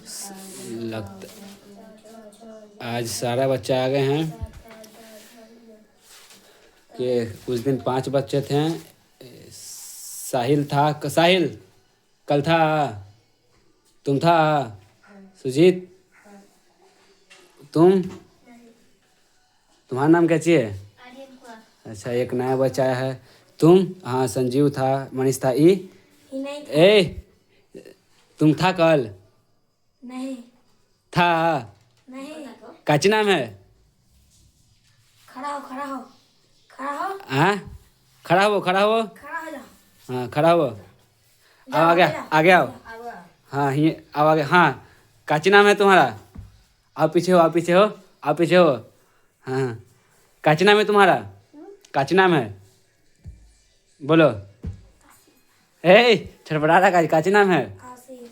लगता आज सारा बच्चा आ गए हैं कि उस दिन 5 बच्चे थे। साहिल था, साहिल कल था, तुम था, सुजीत तुम, तुम्हारा नाम क्या चाहिए? अच्छा, एक नया बच्चा आया है। तुम? हाँ, संजीव था, मनीष था। ई नहीं था। ए तुम था कल? नहीं था? नहीं। काची नाम है? खड़ा हो खड़ा हो खड़ा हो हाँ, खड़ा हो, खड़ा हो। खड़ा हो जा। हाँ, खड़ा हो। आओ आ गया, आ गया आओ। हाँ, ये आओ आ गया। हाँ, काची नाम है तुम्हारा? आओ पीछे हो, आओ पीछे हो, आओ पीछे हो। हाँ, काची नाम है तुम्हारा? काची नाम है? बोलो। ए छटपटा रहा, काची नाम है? आशीष।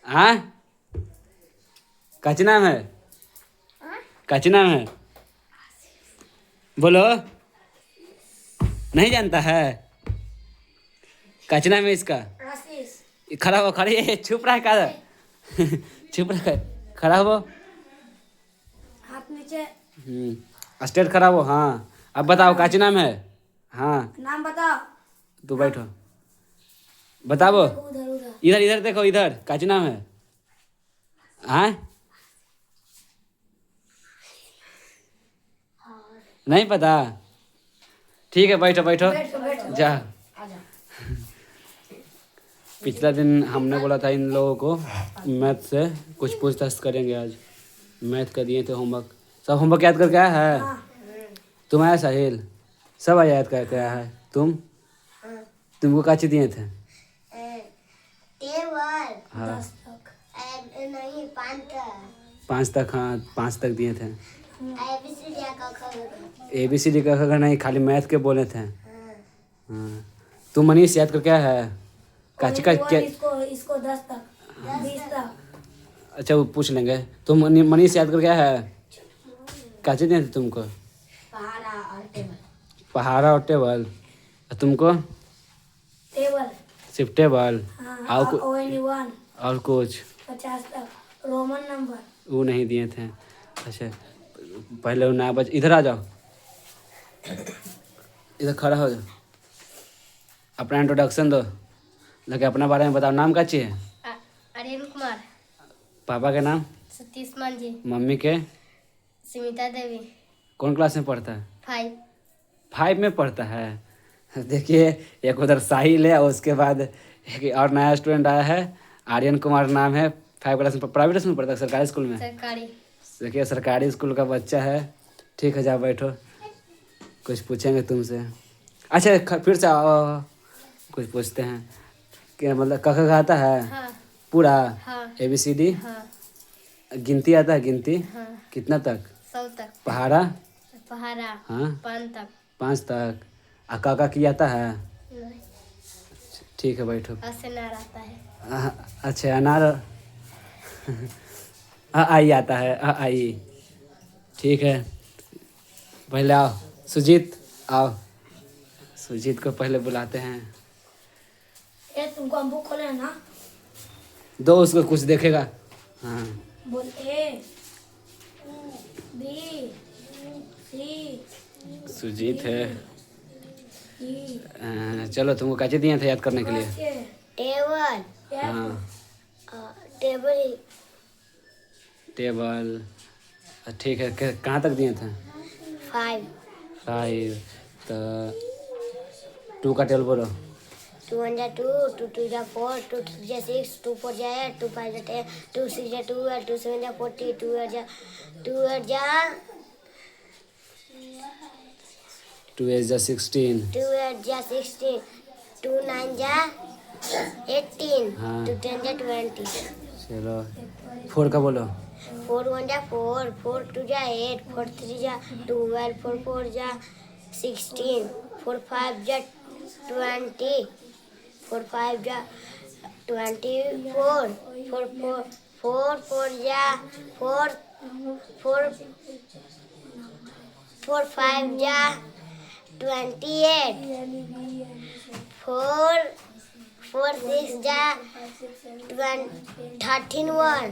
हाँ, काची नाम है? काची नाम है? बोलो। नहीं जानता है? काची नाम है इसका? आशीष। खड़ा हो, खड़ी छुप रहा है का? छुप रहा है, खड़ा हो। हाथ नीचे। स्ट्रेट खड़ा हो। हाँ, अब बताओ काची नाम है? हाँ, नाम बताओ। तू बैठो, बताओ। उधर उधर। इधर इधर देखो, इधर काची नाम है? हाँ, नहीं पता? ठीक है, बैठो बैठो, जा। पिछला दिन हमने बोला था इन लोगों को मैथ से कुछ पूछताछ करेंगे। आज मैथ का दिए थे होमवर्क, सब होमवर्क याद करके आया है? तुम आया साहिल? सब आया याद करके आया है? तुमको काची दिए थे? टेबल। हाँ, 10 तक। नहीं 5 तक। 5 तक। हाँ, 5 तक दिए थे। ABCD ABCD का अगर नहीं, खाली मैथ के बोले थे। हाँ, तुम मनीष याद करके आया है? काची का क्या? इसको 10 तक 20 तक। अच्छा, वो पूछ लेंगे। तुम मनीष याद करके आया है? काची दिए थे तुमको? पहाड़ा और टेबल। पहाड़ा और टेबल। और तुमको? टेबल। सिर्फ टेबल? हाँ, और only one। और कुछ? 50 तक रोमन नंबर। वो नहीं दिए थे। अच्छा, पहले वो नया बच, इधर आ जाओ, इधर खड़ा हो जाओ, अपना इंट्रोडक्शन दो, लगे अपना बारे में बताओ। नाम का चाहिए? अरियन कुमार। पापा के नाम? सतीश मांझी। मम्मी के? सुमिता देवी। कौन क्लास में पढ़ता है? 5। 5 में पढ़ता है। देखिए, एक उधर साहिल है और उसके बाद एक और नया स्टूडेंट आया है, आर्यन कुमार नाम है। 5 क्लास में, प्राइवेट स्कूल में पढ़ता है, सरकारी स्कूल में? सरकारी। देखिए, सरकारी स्कूल का बच्चा है। ठीक है, जाओ बैठो, कुछ पूछेंगे तुमसे। अच्छा, फिर से आओ, कुछ पूछते हैं। क्या मतलब क ख आता है? हाँ। पूरा? हाँ। ABCD? हाँ। गिनती आता है? गिनती हाँ। कितना तक? 100 तक। पहाड़ा? पहाड़ा। हाँ, 5 तक। 5 तक। काका की आता है? नहीं। ठीक है, बैठो। अनार आता है। अच्छा, अनार। आई आता है, आई। ठीक है, पहले आओ सुजीत, आओ। सुजीत को पहले बुलाते हैं। ये तुमको हम बुक खोले ना। दो, उसको कुछ देखेगा। हाँ, बोल ABCD। सुजीत है। E। चलो, तुमको कैसे दिए थे याद करने के लिए? टेबल। हाँ, टेबल। टेबल। ठीक है, कहाँ तक दिए थे? 5। 5। तो 2 का टेबल बोलो। 2 1 जा 2, 2 2 जा 4, 2 3 जा 6, 2 4 जा 8, 2 5 जा 10, 2 6 जा 12, 2 7 जा 40, 2 8 जा 2 8 जा 2 8 जा 16। 2 8 जा 16, 2 9 जा 18, हाँ। 2 10 जा 20। चलो, 4 का बोलो। 4 1 जा 4, 4 2 जा 8, 4 3 जा 12, 4 4 जा 16, 4 5 जा 20, 4 5 जा 24, 4 4 4 4 जा 4 4 4 5 जा 28, 4 4 6 जा 13 1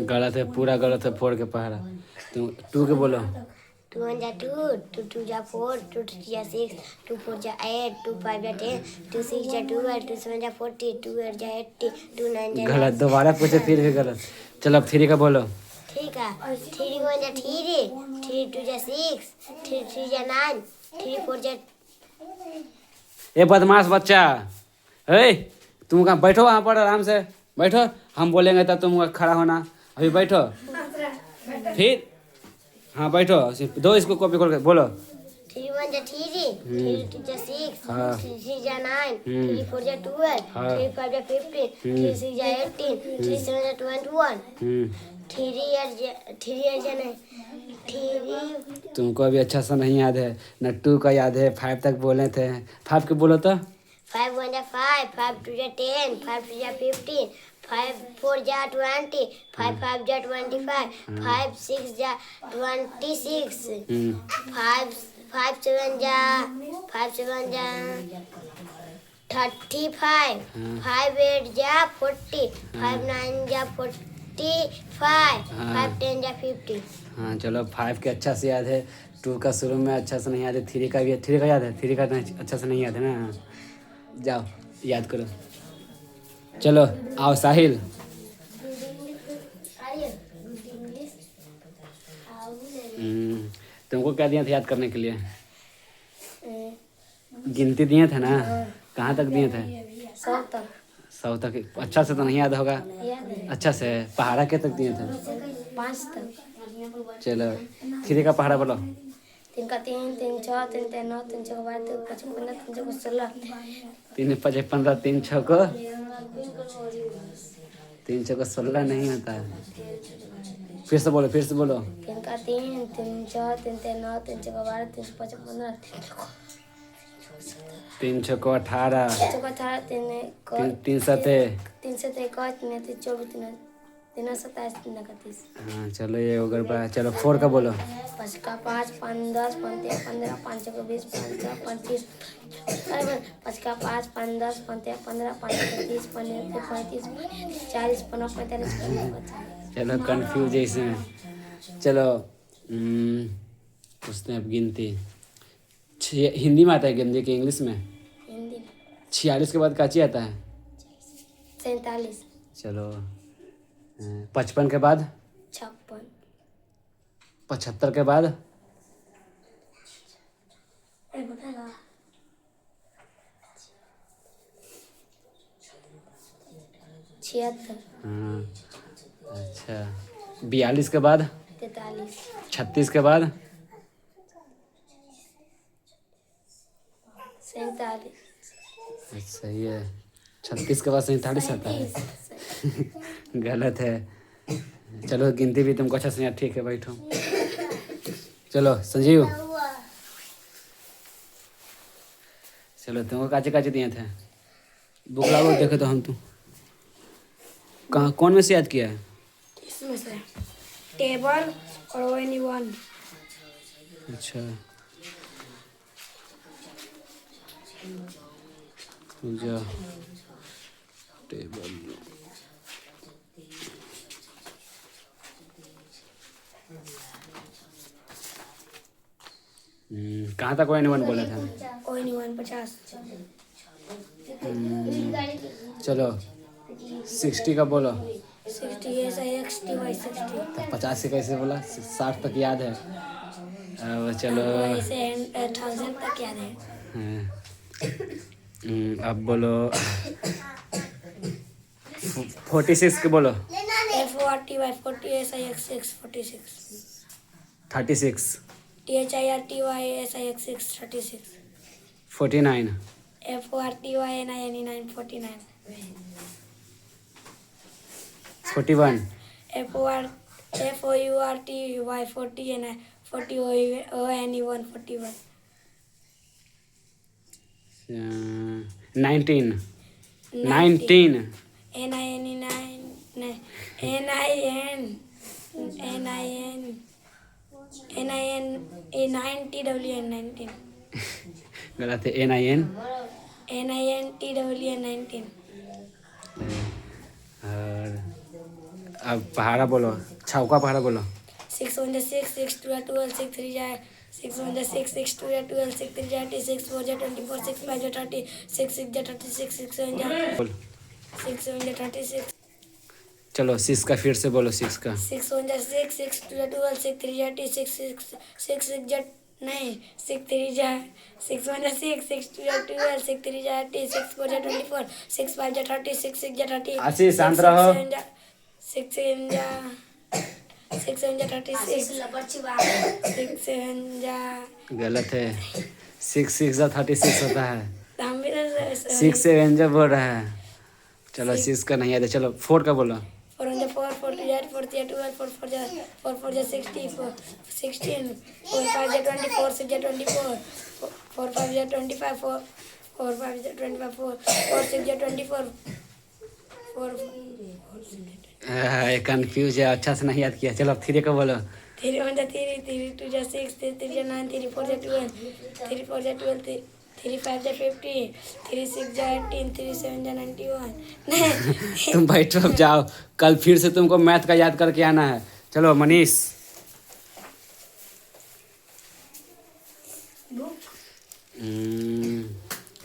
गलत है, पूरा गलत है। 4 के पहाड़ा तुम 2 के बोलो। 2 1 जा 2 2 2 जा 4 2 3 जा 6 2 4 जा 8 2 5 जा 10 2 6 जा 12 2 7 जा 40 2 8 जा 80 2 9 जा गलत, दोबारा पूछे फिर भी गलत। चलो अब 3 का बोलो। ठीक है 3 1 जा 3 3 2 जा 6 3 3 जा 9 3 4 जा ए बदमाश बच्चा, ए तुम कहाँ बैठो, वहाँ पर आराम से बैठो। हम बोलेंगे तब तुम खड़ा होना। अभी बैठो फिर। हाँ बैठो, दो इसको कॉपी खोल के बोलो। 3 1 जा 3 3 2 जा 6 हाँ। 3 3 जा 9 3 4 जा 12 हाँ। 3 5 जा 15 3 6 जा 18 3 7 जा 21 3 8 जा 9 3 तुमको अभी अच्छा सा नहीं याद है न, 2 का याद है, 5 तक बोले थे। 5 के बोलो तो। 5 1 जा 5 5 2 जा 10 5 3 जा 15 5 4 जा 20 5 5 जा 25 5 6 जा 26 5 5 7 जा 35 5 8 जा 40 5 9 जा 45 5 10 जा 50 हाँ चलो, 5 के अच्छा से याद है, 2 का शुरू में अच्छा से नहीं याद है, 3 का भी 3 का याद है, 3 का अच्छा से नहीं याद है ना। जाओ याद करो। चलो आओ साहिल। तुमको क्या दिए थे याद करने के लिए? गिनती दिए थे ना, कहाँ तक दिए थे? 100 तक। अच्छा से तो नहीं याद होगा। अच्छा से पहाड़ा के तक दिए थे? 5 तक। चलो 3 का पहाड़ा बोलो। 3 का 3 3 6 3 3 9 3 6 12 3 5 15 3 6 16 3 5 15 3 6 को 3 6 को 16 नहीं होता है। फिर से बोलो, फिर से बोलो। 3 का 3 3 6 3 3 9 3 6 12 3 5 15 3 6 को 18 3 6 18 3 7 3 से 21 3 3 24 3 27 3 31। हाँ चलो ये अगर बड़ा। चलो 4 का बोलो। 5 का 5 5 10 5 15 5 6 20 5 6 35 5 का 5 5 10 5 15 5 30 35 40 50 45 50। चलो कंफ्यूज है इसमें। चलो पूछते हैं अब गिनती। हिंदी में आता है गिनती कि इंग्लिश में? हिंदी 46 के बाद काची आता है? 47 चलो 55 के बाद? 56 75 के बाद? 76 हाँ अच्छा। 42 के बाद? 43 36 के बाद? 47 सही है। 36 के बाद 47 आता है? गलत है। चलो गिनती भी तुमको अच्छा से याद। ठीक है बैठो। चलो संजीव, चलो तुमको काचे काचे दिए थे? बुक लाओ देखे तो हम। तुम कहाँ कौन में से याद किया है? इसमें से टेबल और ONE1। अच्छा जा टेबल। कहाँ तक ONE1 बोला था? ONE1 50। चलो 60 का बोलो। 60 ऐसा XTY 60। 50 से कैसे बोला? 60 तक याद है। अब चलो ऐसे 1000 तक याद है। अब बोलो 46 के बोलो। FORTY 40 SIX 46। 36 THIRTY SIX 36। 49 FORTY NINE 49। 41 FOURTY 40 and 40 ONE1 41। 19 NINE NINTWN 19 गलत है। NIN NINTWN 19 और अब पहाड़ा बोलो, छौका पहाड़ा बोलो। 6 1 6 6 2 12 6 3 6 1 6 6 2 12 6 3 30 6 4 24 6 5 30 6 6 36 6 7 बोल 6 7 36 चलो 6 का फिर से बोलो, 6 का। 6 1 6 6 2 12 6 3 30 6 6 6 नहीं 6 3 6 1 6 6 2 12 6 3 30 6 4 24 6 5 30 6 6 30 आशीष, शांत रहो। 6 7 6 7 36 6 7 गलत है। 6 6 36 होता है। हम भी 6 से एंजल बोल रहा है। चलो 6 का नहीं याद है, चलो 4 का बोलो। 4 1 4 4 2 4 3 12 4 4 60 4 16 4 5 24 6 24 4 5 25 4 5 25 4 6 24 4 कंफ्यूज है, अच्छा से नहीं याद किया। चलो 3 का बोलो। 3 1 3 3 2 6 3 3 9 3 4 12 3 4 12 3 5 50 3 6 18 3 7 91 तुम बैठो, अब जाओ। कल फिर से तुमको मैथ का याद करके आना है। चलो मनीष।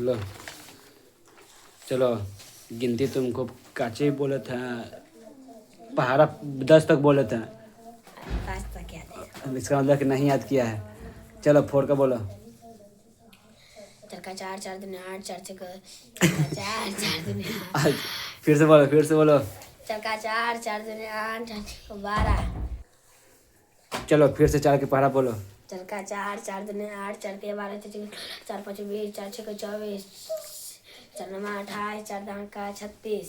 लो चलो, गिनती तुमको काचे बोले थे, पहाड़ा 10 तक बोले थे। पास तक याद है इसका मतलब कि नहीं याद किया है। चलो 4 का बोलो। चरका 4 4 2 8 4 6 4 4 2 आज फिर से बोलो, फिर से बोलो। चरका 4 4 2 8 4 12 चलो फिर से 4 के पहाड़ा बोलो। चरका 4 4 2 8 4 3 12 4 5 20 4 6 24 4 9 28 4 10 का 36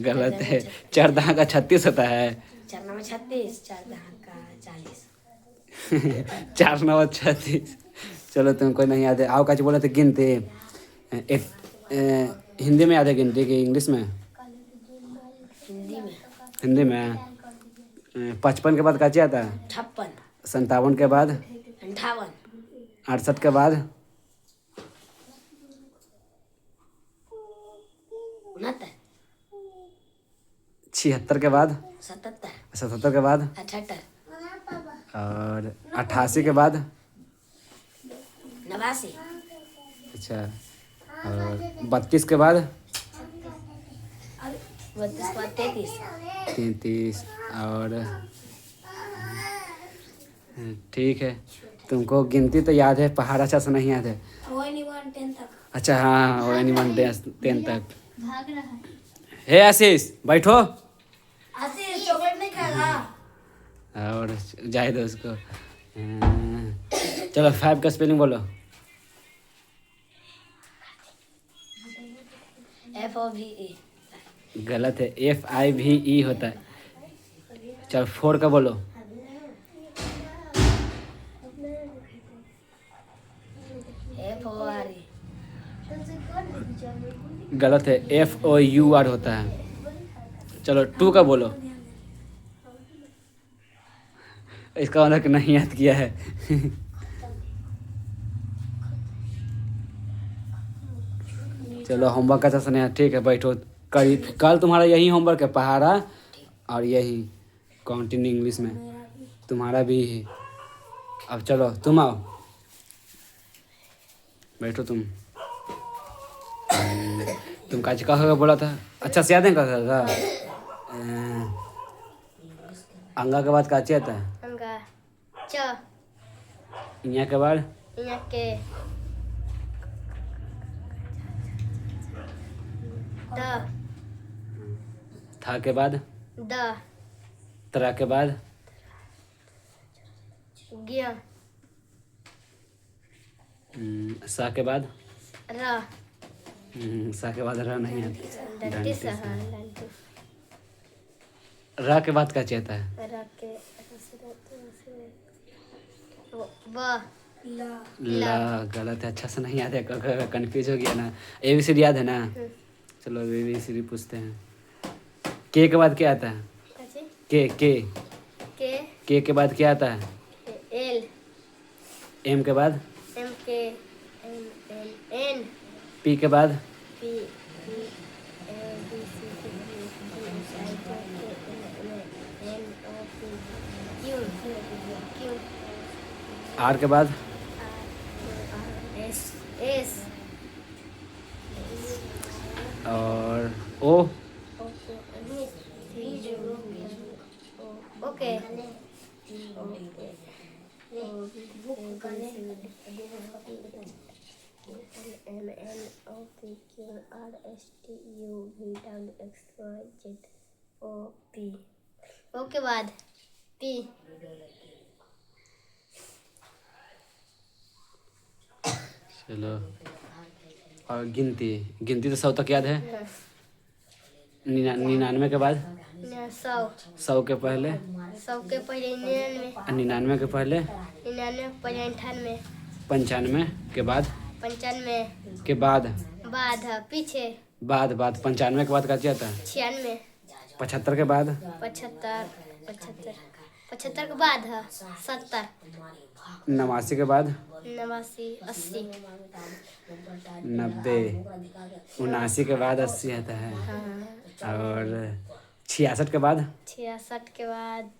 गलत है। 4 दहा का 36 होता है। 4 9 36 4 10 का 40 4 9 36। चलो तुमको नहीं याद है। आओ काची बोले थे गिनते। हिंदी में याद है गिनती कि इंग्लिश में? हिंदी में हिंदी में 55 के बाद काची आता है? 56 57 के बाद 58 68 के बाद 69 76 के बाद 77 77 के बाद 78 और 88 के बाद 89 अच्छा और 32 के बाद 32 बाद 33 33 और ठीक है। तुमको गिनती तो याद है, पहाड़ अच्छा से नहीं याद है। ONE 1 10 तक अच्छा हाँ, वो एनिमल 10 तक। हे आशीष बैठो। आशीष चॉकलेट नहीं खाएगा और जाए दो उसको। चलो 5 का स्पेलिंग बोलो। FOVE गलत है, FIVE होता है। चलो 4 का बोलो। FORE गलत है, FOUR होता है। चलो 2 का बोलो। इसका मतलब कि नहीं याद किया है। चलो होमवर्क अच्छा से नहीं, ठीक है बैठो। कल तुम्हारा यही होमवर्क है, पहाड़ा और यही काउंटिंग इंग्लिश में तुम्हारा भी है। अब चलो तुम आओ, बैठो तुम। तुम काची कहा बोला था? अच्छा से याद है कहा? अंगा के बाद काची आता है? अंगा च यहाँ के बाद यहाँ के द था के बाद द तरा के बाद गिया सा के बाद र सा के बाद रा नहीं आता। डंटी सहा रा के बाद का चाहता है? र के ब ला गलत है, अच्छा से नहीं याद है, कंफ्यूज हो गया ना। ABCD याद है ना? चलो ABCD पूछते हैं। के बाद क्या आता है? काची के के के बाद क्या आता है? L एम के बाद? M K N L N P के बाद? P P L D C K U R S T U V W X Y Z Q R के बाद? R S S और O? Okay. M N O P Q R S T U V W X Y Z O P. Okay बाद P चलो, और गिनती गिनती तो 100 तक याद है। 99 के बाद? 100 के पहले? 100 के पहले 99 99 के पहले? 99 पहले 98 95 के बाद? 95 के बाद? बाद पीछे बाद 95 के बाद क्या आता है? 96 75 के बाद? 75 के बाद 70 89 के बाद? 89 80 90 79 के बाद 80 आता है। और 66 के बाद? 66 के बाद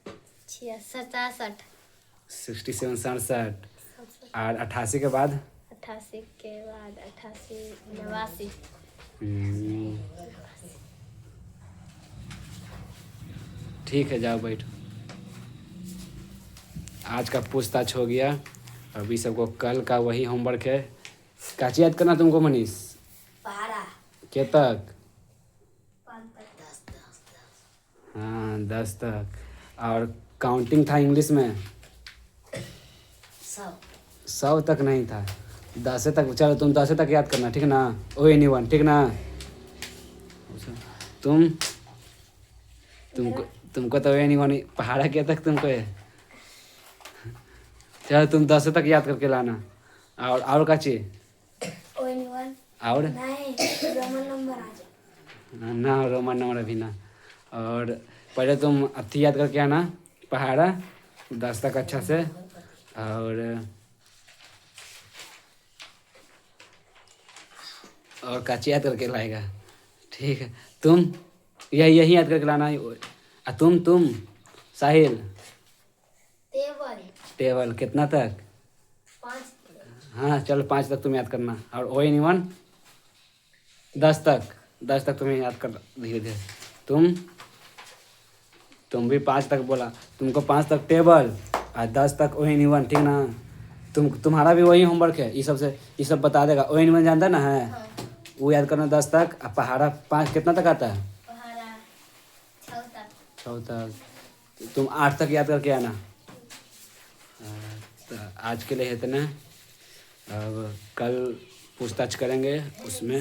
67 67 67 और 88 के बाद? 88 के बाद 88 89 ठीक है, जाओ बैठो। आज का पूछताछ हो गया। अभी सबको कल का वही होमवर्क है। काची याद करना तुमको मनीष? के तक? हाँ 10 तक। और काउंटिंग था इंग्लिश में? 100 तक नहीं था, 10 तक। चलो तुम 10 तक याद करना, ठीक ना? ओ एनीवन, ठीक ना? तुमको तो एनीवन पहाड़ा क्या तक तुमको है। चलो तुम 10 तक याद करके लाना। और का चीज? और नहीं, रोमन नंबर आ जाए ना, रोमन नंबर अभी ना। और पहले तुम अथी याद करके आना, पहाड़ा 10 तक अच्छा से। और काची याद करके लाएगा, ठीक है? तुम यही याद करके लाना। तुम साहिल? टेबल कितना तक? 5 हाँ चलो 5 तक तुम याद करना। और ओ एनीवन 10 तक तुम्हें याद कर धीरे धीरे। तुम भी 5 तक बोला, तुमको 5 तक टेबल और 10 तक ओ एनीवन, ठीक ना? तुम्हारा भी वही होमवर्क है। ये सब बता देगा। ओ एनीवन जानता ना है? हाँ। वो याद करना 10 तक। और पहाड़ा 5 कितना तक आता है? पहाड़ा 6 तक। तुम 8 तक याद करके आना। तो आज के लिए इतना। अब कल पूछताछ करेंगे उसमें।